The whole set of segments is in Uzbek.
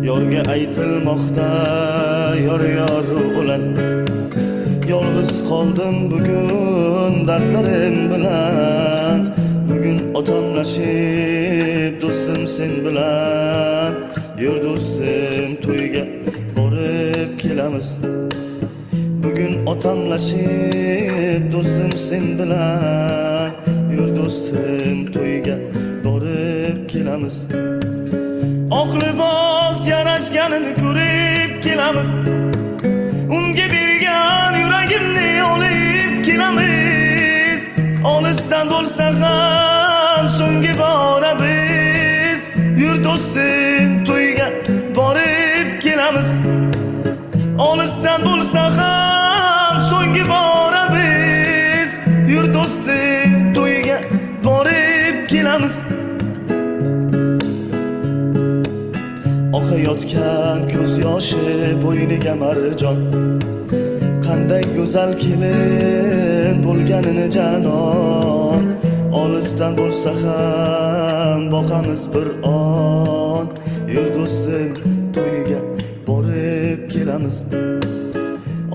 Yorga aytilmoqda yor o'lan. Yolg'iz qoldim bugun dardlarim bilan. Bugun otamlashib do'stim sen bilan. Yur do'stim to'yga borib kelamiz. Bugun otamlashib do'stim sen bilan. Yur do'stim to'yga borib kelamiz. Oq libos yarashganini ko'rib kelamiz. Unga bergan yuragimni olib kelamiz. Olisdan bo'lsa ham so'nggi bora biz. Yur do'stim to'yga borib kelamiz. Olisdan bo'lsa ham so'nggi bora biz. Yur do'stim to'yga borib kelamiz. Oqayotgan ko'z yoshi bo'yniga marjon. Qanday go'zal kelin bo'lganini janon. Olisdan bo'lsa ham boqamiz bir on. Yur do'stim to'yga borib kelamiz.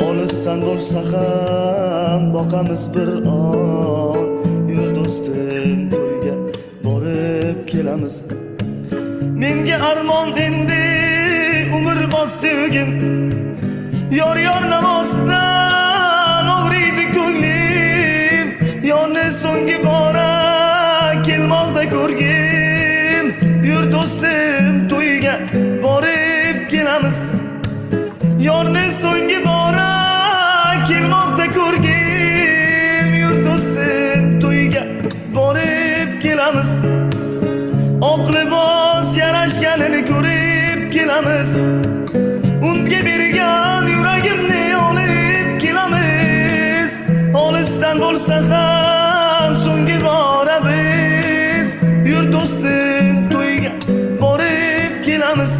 Olisdan bo'lsa ham boqamiz bir on. Yur do'stim to'yga borib kelamiz. Menga armon endi umrbod sevgim. Yor namozdan og'riydi ko'nglim. Yorni so'nggi bora kelmoqda ko'rgim. Yur do'stim to'yga borib kelamiz. Yorni so'nggi bora kelmoqda ko'rgim. Yur do'stim to'yga borib kelamiz. Oq libos yarashganini ko'rib kelamiz. Unga bergan yuragimni olib kelamiz. Olisdan bo'lsa ham so'nggi bora biz. Yur do'stim to'yga borib kelamiz.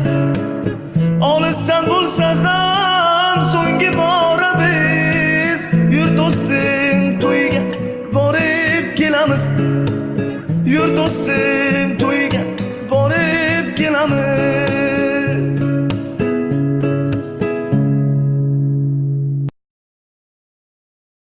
Olisdan bo'lsa ham so'nggi bora biz. Yur do'stim to'yga borib kelamiz. Yur do'stim